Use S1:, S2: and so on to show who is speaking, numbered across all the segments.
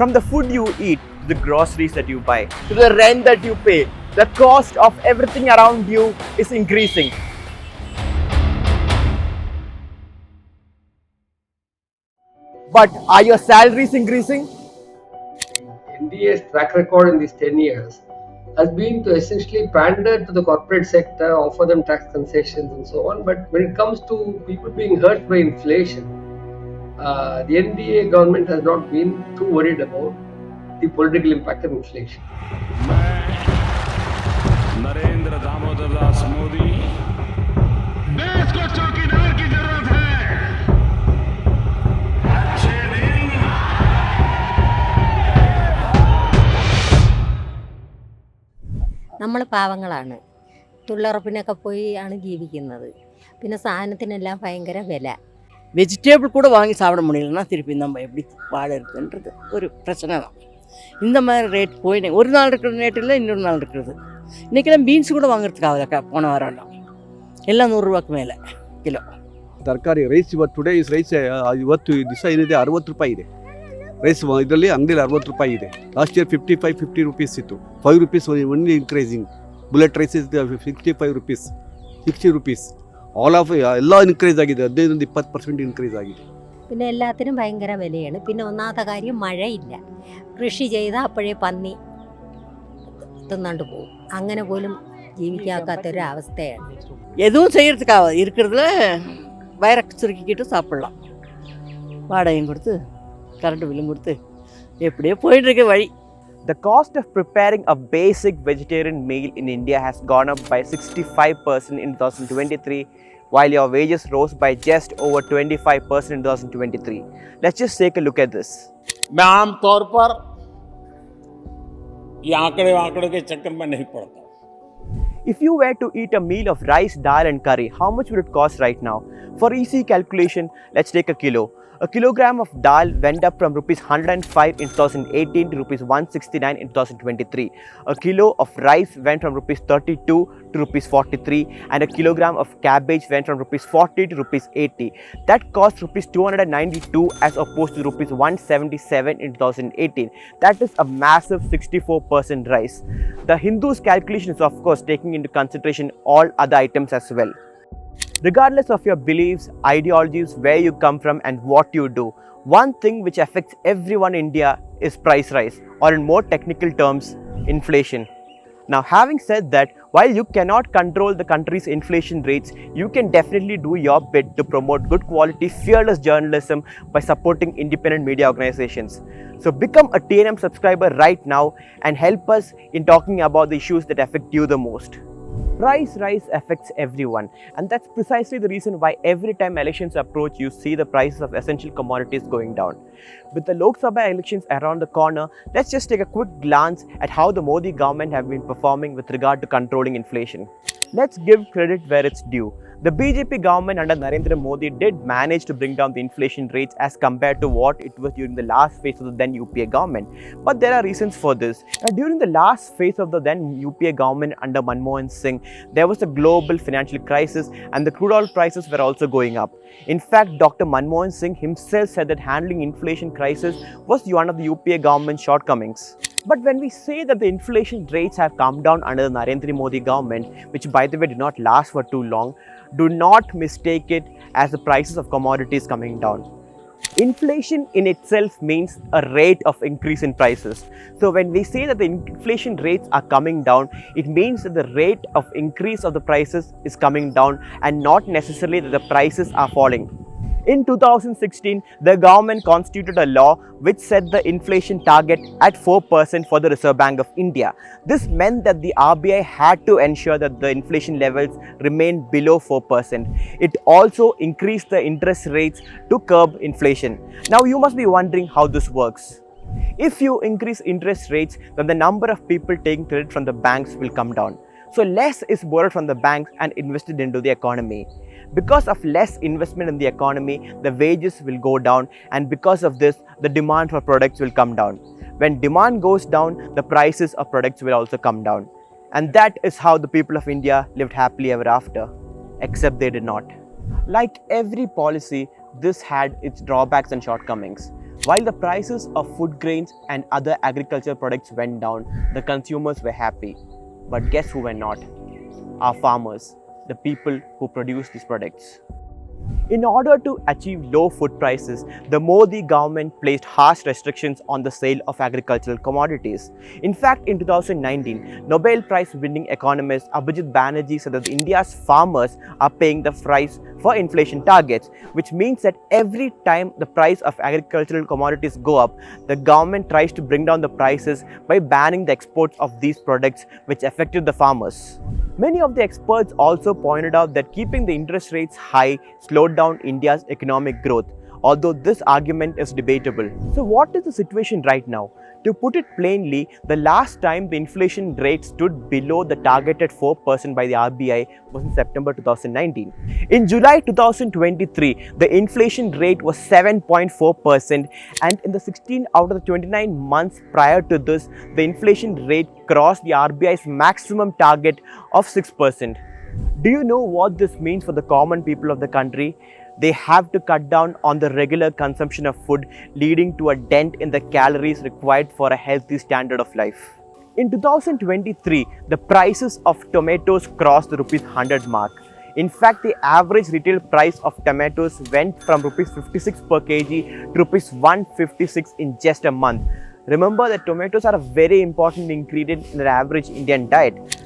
S1: From the food you eat, to the groceries that you buy, to the rent that you pay, the cost of everything around you is increasing. But are your salaries increasing?
S2: NDA's track record in these 10 years has been to essentially pander to the corporate sector, offer them tax concessions and so on. But when it comes to people being hurt by inflation, the NDA government has not been too worried about the political impact of inflation.
S3: Narendra Damodar Das Modi देश को चौकीदार की जरूरत है अच्छे दिन
S4: നമ്മൾ പാവങ്ങളാണ്. തൊഴിലുറപ്പിനൊക്കെ പോയി ആണ് ജീവിക്കുന്നത്. പിന്നെ സാധനത്തിനെല്ലാം ഭയങ്കര വില.
S5: வெஜிடேபிள் கூட வாங்கி சாப்பிட முடியலன்னா திருப்பி நம்ம எப்படி வாழ இருக்குன்றது ஒரு பிரச்சனை தான். இந்த மாதிரி ரேட் போய் ஒரு நாள் இருக்கிற ரேட் இல்லை, இன்னொரு நாள் இருக்கிறது. இன்றைக்கெல்லாம் பீன்ஸ் கூட வாங்குறதுக்கு ஆகுதுக்கா, போன வாரம் எல்லாம் 100 ರೂಪಾಯಿ ಮೇಲೆ ಕಿಲೋ.
S6: ತರಕಾರಿ ರೈಸ್ ಇವತ್ತು ಟುಡೇ ಇಸ್ ರೈಸ್ ಇವತ್ತು ದಿವಸ ಏನಿದೆ 60 ರೂಪಾಯಿ ಇದೆ ರೈಸ್. ಇದರಲ್ಲಿ ಅಂಗಡಿಯಲ್ಲಿ 60 ರೂಪಾಯಿ ಇದೆ. ಲಾಸ್ಟ್ ಇಯರ್ 50 ರೂಪೀಸ್ ಇತ್ತು. 5 rupees only increasing. Bullet rice is 65 rupees, 60 rupees. All of ಎಲ್ಲ ಇನ್ಕ್ರೀಸ್ ಆಗಿದೆ. 15-20% ഇൻക്രീസ് ആಗಿದೆ.
S4: പിന്നെ എല്ലാത്തിനും ഭയങ്കര വിലയാണ്. പിന്നെ ഒന്നാമത്തെ കാര്യം മഴയില്ല. കൃഷി ചെയ്താൽ അപ്പോഴേ പന്നി തിന്നാണ്ട് പോകും. അങ്ങനെ പോലും ജീവിക്കാത്തൊരവസ്ഥയാണ്.
S5: எதுவும் செய்கிறதுக்காக இருக்கிறதுல வயரை சுருக்கிக்கிட்டு சாப்பிட்லாம். வாடகையும் கொடுத்து கரண்ட் பில்லும் கொடுத்து எப்படியோ போயிட்டுருக்கு வழி.
S1: The cost of preparing a basic vegetarian meal in India has gone up by 65% in 2023, while your wages rose by just over 25% in 2023. Let's just take a look at this.
S3: मैं आम तौर पर ये आंकड़े के चक्कर में नहीं पड़ता.
S1: If you were to eat a meal of rice, dal and curry, how much would it cost right now? For easy calculation, let's take a kilo. A kilogram of dal went up from rupees 105 in 2018 to rupees 169 in 2023. A kilo of rice went from rupees 32 to rupees 43, and a kilogram of cabbage went from rupees 40 to rupees 80. That cost rupees 292 as opposed to rupees 177 in 2018. That is a massive 64% rise. The Hindu's calculation is of course taking into consideration all other items as well. Regardless of your beliefs, ideologies, where you come from and what you do, one thing which affects everyone in India is price rise, or in more technical terms, inflation. Now, having said that, while you cannot control the country's inflation rates, you can definitely do your bit to promote good quality, fearless journalism by supporting independent media organizations. So become a TNM subscriber right now and help us in talking about the issues that affect you the most. Price rise affects everyone, and that's precisely the reason why every time elections approach, you see the prices of essential commodities going down. With the Lok Sabha elections around the corner, let's just take a quick glance at how the Modi government have been performing with regard to controlling inflation. Let's give credit where it's due. The BJP government under Narendra Modi did manage to bring down the inflation rates as compared to what it was during the last phase of the then UPA government. But there are reasons for this. During the last phase of the then UPA government under Manmohan Singh, there was a global financial crisis and the crude oil prices were also going up. In fact, Dr. Manmohan Singh himself said that handling inflation crisis was one of the UPA government's shortcomings. But when we say that the inflation rates have come down under the Narendra Modi government, which by the way did not last for too long, do not mistake it as the prices of commodities coming down. Inflation in itself means a rate of increase in prices. So when we say that the inflation rates are coming down, it means that the rate of increase of the prices is coming down and not necessarily that the prices are falling. In 2016, the government constituted a law which set the inflation target at 4% for the Reserve Bank of India. This meant that the RBI had to ensure that the inflation levels remained below 4%. It also increased the interest rates to curb inflation. Now you must be wondering how this works. If you increase interest rates, then the number of people taking credit from the banks will come down. So less is borrowed from the banks and invested into the economy. Because of less investment in the economy, the wages will go down, and because of this, the demand for products will come down. When demand goes down, the prices of products will also come down. And that is how the people of India lived happily ever after, except they did not. Like every policy, this had its drawbacks and shortcomings. While the prices of food grains and other agricultural products went down, the consumers were happy. But guess who were not? Our farmers, the people who produce these products. In order to achieve low food prices, the Modi government placed harsh restrictions on the sale of agricultural commodities. In fact, in 2019, Nobel Prize-winning economist Abhijit Banerjee said that India's farmers are paying the price for inflation targets, which means that every time the price of agricultural commodities go up, the government tries to bring down the prices by banning the exports of these products, which affected the farmers. Many of the experts also pointed out that keeping the interest rates high slowed down India's economic growth, although this argument is debatable. So what is the situation right now? To put it plainly, the last time the inflation rate stood below the targeted 4% by the RBI was in September 2019. In July 2023, the inflation rate was 7.4%, and in the 16 out of the 29 months prior to this, the inflation rate crossed the RBI's maximum target of 6%. Do you know what this means for the common people of the country? They have to cut down on the regular consumption of food, leading to a dent in the calories required for a healthy standard of life. In 2023, the prices of tomatoes crossed the rupees 100 mark. In fact, the average retail price of tomatoes went from rupees 56 per kg to rupees 156 in just a month. Remember that tomatoes are a very important ingredient in the average Indian diet.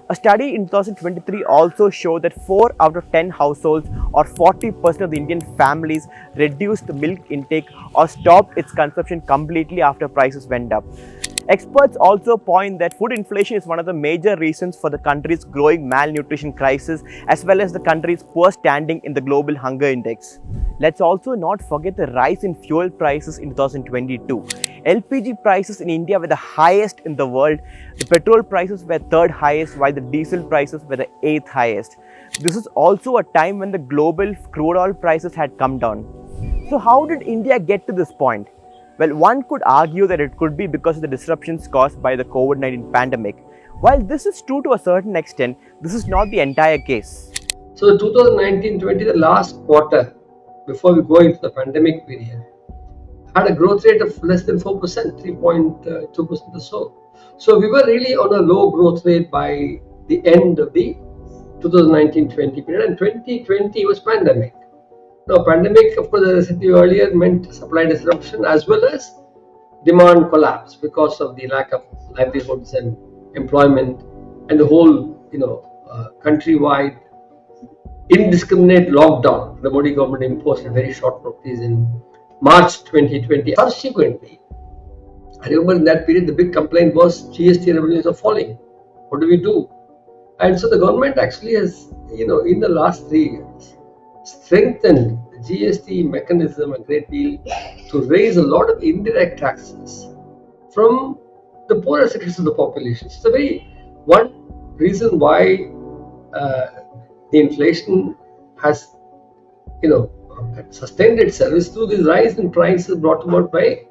S1: A study in 2023 also showed that 4 out of 10 households, or 40% of the Indian families, reduced milk intake or stopped its consumption completely after prices went up. Experts also point that food inflation is one of the major reasons for the country's growing malnutrition crisis, as well as the country's poor standing in the global hunger index. Let's also not forget the rise in fuel prices in 2022. LPG prices in India were the highest in the world. The petrol prices were third highest, while the diesel prices were the 8th highest. This is also a time when the global crude oil prices had come down. So how did India get to this point? Well, one could argue that it could be because of the disruptions caused by the COVID-19 pandemic. While this is true to a certain extent, this is not the entire case.
S2: So 2019-20, the last quarter, before we go into the pandemic period, had a growth rate of less than 4%, 3.2% or so. So we were really on a low growth rate by the end of the 2019-20 period, and 2020 was pandemic. Now, pandemic, of course, as I said to you earlier, meant supply disruption as well as demand collapse because of the lack of livelihoods and employment, and the whole, countrywide indiscriminate lockdown the Modi government imposed at very short notice in March 2020. Subsequently, I remember in that period the big complaint was GST revenues are falling. What do we do? And so the government actually has, in the last 3 years, strengthened the GST mechanism a great deal to raise a lot of indirect taxes from the poorer sections of the population. It's a very one reason why the inflation has, sustained itself is through this rise in prices brought about by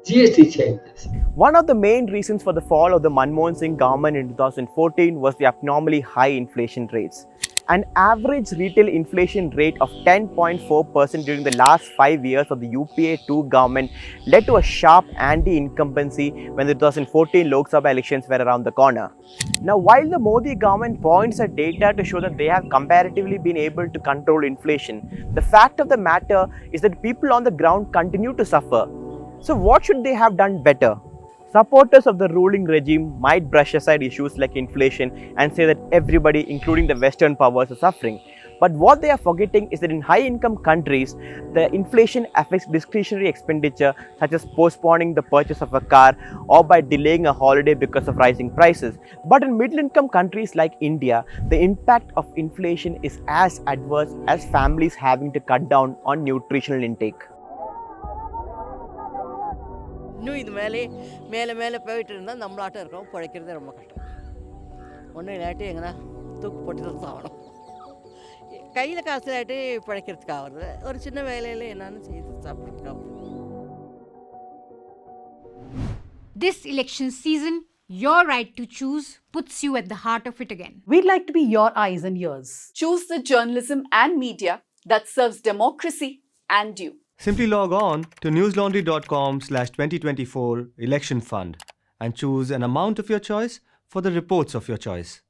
S2: GST changes.
S1: One of the main reasons for the fall of the Manmohan Singh government in 2014 was the abnormally high inflation rates. An average retail inflation rate of 10.4% during the last 5 years of the UPA 2 government led to a sharp anti-incumbency when the 2014 Lok Sabha elections were around the corner. Now, while the Modi government points at data to show that they have comparatively been able to control inflation, the fact of the matter is that people on the ground continue to suffer. So what should they have done better? Supporters of the ruling regime might brush aside issues like inflation and say that everybody, including the Western powers, are suffering. But what they are forgetting is that in high-income countries, the inflation affects discretionary expenditure, such as postponing the purchase of a car or by delaying a holiday because of rising prices. But in middle-income countries like India, the impact of inflation is as adverse as families having to cut down on nutritional intake.
S5: இன்னும் இது மேலே போயிட்டு இருந்தால் நம்மளாட்டம் இருக்கோம், பிழைக்கிறதே ரொம்ப கஷ்டம். ஒன்றும் இல்லாட்டி எங்கன்னா தூக்கு போட்டு தான் சாகணும். கையில் காசு இல்லாட்டி பிழைக்கிறதுக்கு ஆகுறது, ஒரு சின்ன வேலையில் என்னன்னு செய்து சாப்பிட்றதுக்கு ஆகுது.
S7: This election season, your right to choose puts you at the heart of it again.
S8: We'd like to be your eyes and ears.
S9: Choose the journalism and media that serves democracy and you.
S8: Simply log on to newslaundry.com/2024 election fund and choose an amount of your choice for the reports of your choice.